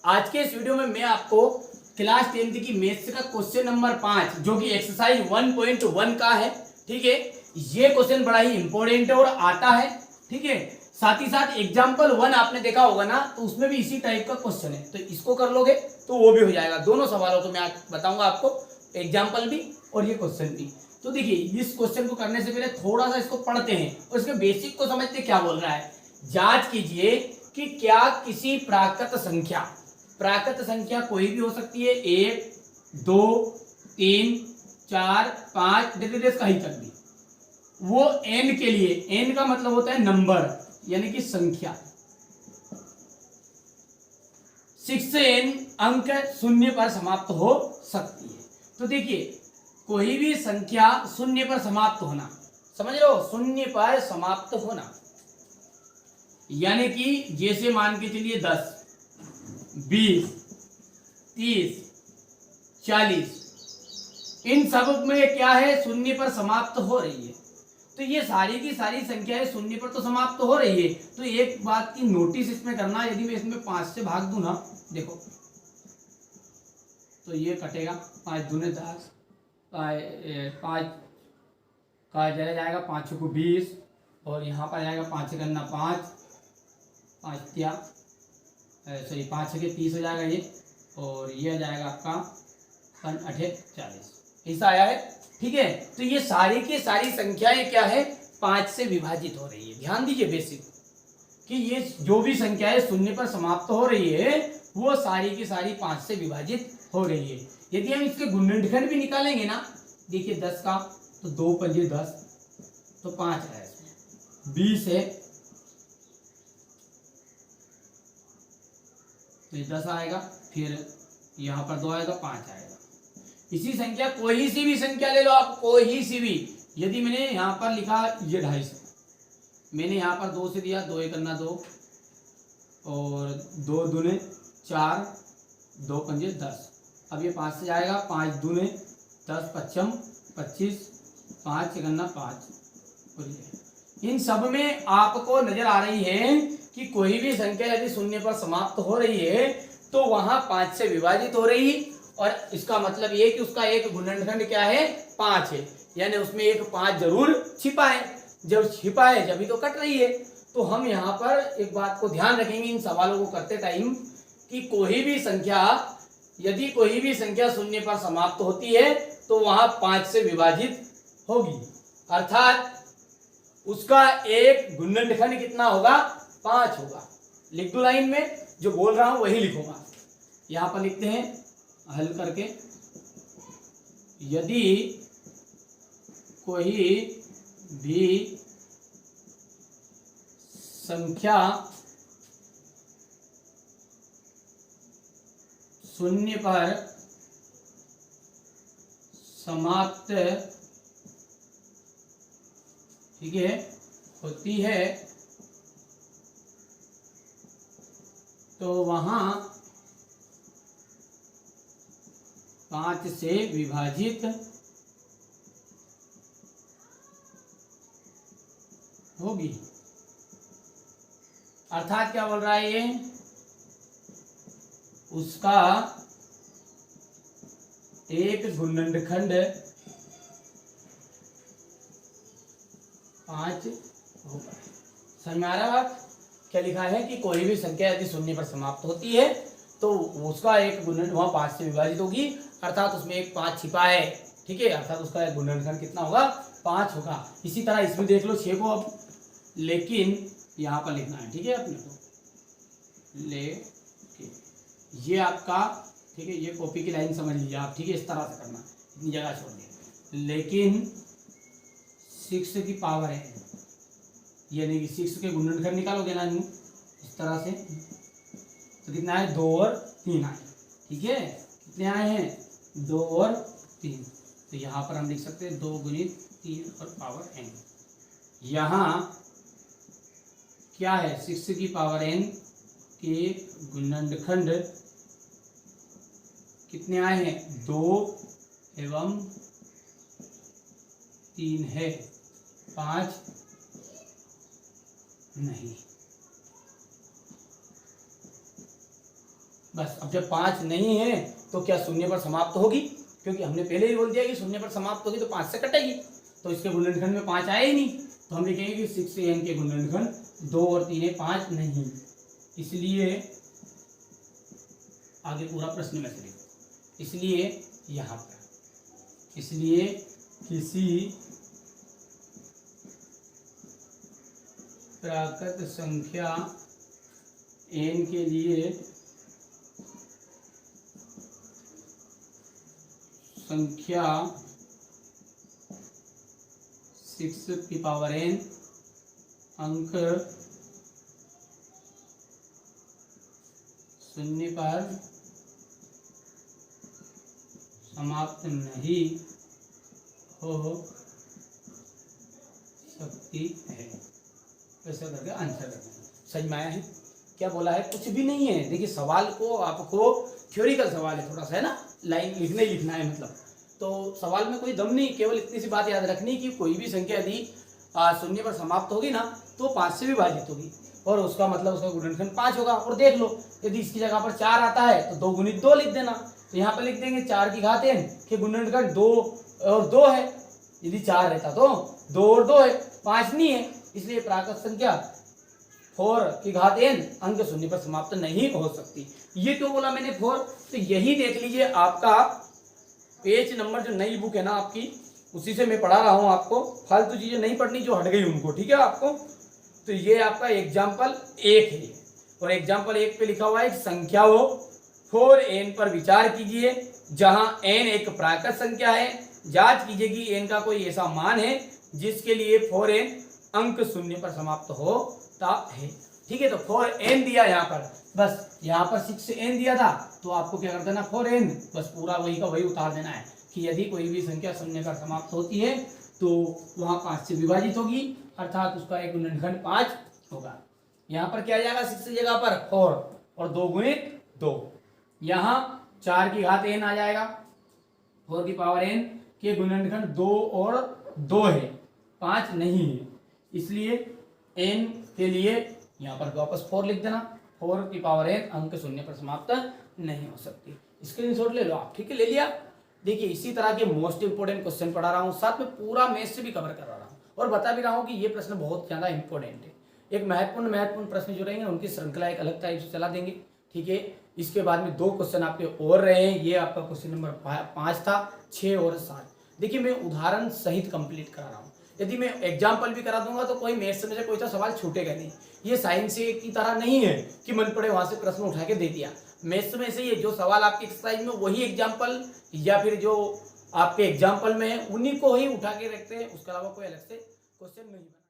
आज के इस वीडियो में मैं आपको क्लास 10th की मैथ्स का क्वेश्चन नंबर 5 जो कि एक्सरसाइज 1.1 का है। ठीक है, ये क्वेश्चन बड़ा ही इंपॉर्टेंट है और आता है। ठीक है, साथ ही साथ एग्जाम्पल 1 आपने देखा होगा ना, तो उसमें भी इसी टाइप का क्वेश्चन है, तो इसको कर लोगे तो वो भी हो जाएगा। दोनों सवालों को मैं बताऊंगा आपको, एग्जाम्पल भी और ये क्वेश्चन भी। तो देखिए, इस क्वेश्चन को करने से पहले थोड़ा सा इसको पढ़ते हैं और इसके बेसिक को समझते क्या बोल रहा है। जांच कीजिए कि क्या किसी प्राकृत संख्या कोई भी हो सकती है, 1 2 3 4 5 डिटेल्स कहीं तक भी, वो n के लिए, n का मतलब होता है नंबर यानी कि संख्या, 6 से n अंक शून्य पर समाप्त हो सकती है। तो देखिए, कोई भी संख्या शून्य पर समाप्त होना, समझ रहे हो, शून्य पर समाप्त होना, यानी कि जैसे मान के चलिए 10 20 30 40, इन सब में क्या है, शून्य पर समाप्त हो रही है। तो ये सारी की सारी संख्याएं शून्य पर तो समाप्त हो रही है। तो एक बात की नोटिस इसमें करना, यदि मैं इसमें 5 से भाग दूं ना, देखो तो ये कटेगा, 5 दूने 10, 5 का चला जाएगा, 5 को 20 और यहाँ पर जाएगा 5 करना 5 सॉरी 5 के 30 हो जाएगा ये, और ये आ जाएगा आपका 40, ऐसा आया है। ठीक है, तो ये सारी की सारी संख्याएं क्या है, 5 से विभाजित हो रही है। ध्यान दीजिए बेसिक कि ये जो भी संख्याएं शून्य पर समाप्त हो रही है वो सारी की सारी 5 से विभाजित हो रही है। यदि हम इसके गुणनखंड भी निकालेंगे ना, देखिए 10 का तो 2 पंजे 10, तो 5 है, इसमें 20 है तो ये 10 आएगा, फिर यहाँ पर 2 आएगा, 5 आएगा। इसी संख्या, कोई सी भी संख्या ले लो आप, कोई सी भी, यदि मैंने यहाँ पर लिखा ये 250, मैंने यहाँ पर 2 से दिया, 2 एक करना 2 और 2 दूने 4, 2 पंजे 10, अब ये 5 से जाएगा, 5 दूने 10 पच्चम 25, 5 करना 5, और इन सब में आपको नजर आ रही है कि कोई भी संख्या यदि शून्य पर समाप्त हो रही है तो वहां 5 से विभाजित हो रही है, और इसका मतलब ये कि उसका एक गुणनखंड क्या है, 5 है, यानी उसमें एक 5 जरूर छिपा है। जब छिपा है जब ही तो कट रही है। तो हम यहाँ पर एक बात को ध्यान रखेंगे इन सवालों को करते टाइम कि कोई भी संख्या, यदि कोई भी संख्या शून्य पर समाप्त होती है तो वहां 5 से विभाजित होगी, अर्थात उसका एक गुणनखंड कितना होगा, 5 होगा। लिख दो लाइन में, जो बोल रहा हूं वही लिखूंगा। यहां पर लिखते हैं हल करके, यदि कोई भी संख्या शून्य पर समाप्त, ठीक है, होती है तो वहां 5 से विभाजित होगी। अर्थात क्या बोल रहा है ये, उसका एक गुणनखंड 5 होगा। समझ में आ रहा है बात? क्या लिखा है कि कोई भी संख्या यदि शून्य पर समाप्त होती है तो उसका एक गुणनखंड वहां 5 से विभाजित होगी, अर्थात उसमें एक 5 छिपा है। ठीक है, अर्थात उसका एक गुणनखंड कितना होगा, 5 होगा। इसी तरह इसमें देख लो 6 को, अब लेकिन यहाँ पर लिखना है, ठीक है, अपने को ये आपका, ठीक है, ये कॉपी की लाइन समझ लीजिए आप, ठीक है, इस तरह से करना, इतनी जगह छोड़ दी, लेकिन 6 की पावर है, यानी कि 6 के गुणनखंड निकालोगे ना इस तरह से, तो कितना है, 2 और 3 आए। ठीक है, कितने आए हैं, 2 और 3, तो यहाँ पर हम लिख सकते हैं 2 गुणित 3 और पावर n। यहाँ क्या है, 6 की पावर n के गुणनखंड कितने आए हैं, 2 एवं 3 है, 5 नहीं। बस अब जब 5 नहीं है तो क्या शून्य पर समाप्त होगी, क्योंकि हमने पहले ही बोल दिया कि शून्य पर समाप्त होगी तो 5 से कटेगी, तो इसके गुणनखंड में 5 आए ही नहीं, तो हम लिखेंगे कि 6n के गुणनखंड 2 और 3 है 5 नहीं। इसलिए आगे पूरा प्रश्न में से लिखो। इसलिए यहाँ पर, इसलिए किसी प्राकृत संख्या n के लिए संख्या 6 की पावर n अंक शून्य पर समाप्त नहीं हो सकती है, ऐसा करके आंसर करना। समझ में आया है क्या बोला है? कुछ भी नहीं है। देखिए सवाल को आपको थ्योरिकल सवाल है, थोड़ा सा है ना, लाइन लिखना ही लिखना है मतलब, तो सवाल में कोई दम नहीं, केवल इतनी सी बात याद रखनी कि कोई भी संख्या यदि शून्य पर समाप्त होगी ना तो 5 से विभाजित होगी और उसका मतलब उसका गुणनखंड 5 होगा। और देख लो यदि इसकी जगह पर 4 आता है तो 2 गुणित 2 लिख देना, तो यहाँ पर लिख देंगे 4 की घात n के गुणनखंड 2 और 2 है, यदि 4 रहता तो 2 और 2 है, 5 नहीं है, इसलिए प्राकृत संख्या 4 की घात n अंक शून्य पर समाप्त नहीं हो सकती। ये क्यों बोला मैंने 4? तो यही देख लीजिए आपका पेज नंबर जो नई बुक है ना आपकी, उसी से मैं पढ़ा रहा हूँ आपको, फालतू चीजें नहीं पढ़नी जो हट गई उनको, ठीक है आपको। तो ये आपका एग्जाम्पल 1 है और एग्जाम्पल 1 पे लिखा हुआ है संख्या हो 4n पर विचार कीजिए जहां n एक प्राकृत संख्या है, जांच कीजिए कि n का कोई ऐसा मान है जिसके लिए 4n अंक शून्य पर समाप्त होता है। ठीक है, तो 4n दिया यहाँ पर, बस यहाँ पर 6n दिया था तो आपको क्या कर देना 4n, बस पूरा वही का वही उतार देना है कि यदि कोई भी संख्या शून्य पर समाप्त होती है तो वहां 5 से विभाजित होगी, अर्थात उसका एक गुणनखंड 5 होगा। यहाँ पर क्या आ जाएगा 6 की जगह पर 4 और 2 गुणित 2, यहाँ 4 की घात n आ जाएगा, 4 की पावर n के गुणनखंड 2 और 2 है, 5 नहीं है, इसलिए n के लिए यहाँ पर वापस 4 लिख देना, 4 की पावर n अंक शून्य पर समाप्त नहीं हो सकती। स्क्रीनशॉट ले लो आप, ठीक है, ले लिया। देखिए इसी तरह के मोस्ट इंपोर्टेंट क्वेश्चन पढ़ा रहा हूँ, साथ में पूरा मैथ्स से भी कवर करा रहा हूँ और बता भी रहा हूँ कि ये प्रश्न बहुत ज्यादा इंपॉर्टेंट है। एक महत्वपूर्ण प्रश्न जो रहेंगे उनकी श्रृंखला एक अलग टाइप से चला देंगे, ठीक है। इसके बाद में 2 क्वेश्चन आपके और रहे हैं, ये आपका क्वेश्चन नंबर 5 था, 6 और 7। देखिए मैं उदाहरण सहित कंप्लीट करा रहा हूँ, यदि मैं एग्जाम्पल भी करा दूंगा तो कोई मैथ्स में से कोई सा सवाल छूटेगा नहीं। ये साइंस की तरह नहीं है कि मन पड़े वहां से प्रश्न उठा के दे दिया। मैथ्स में से ये जो सवाल आपके एक्सरसाइज में वही एग्जाम्पल या फिर जो आपके एग्जाम्पल में है उन्हीं को ही उठा के रखते हैं, उसके अलावा कोई अलग से क्वेश्चन नहीं।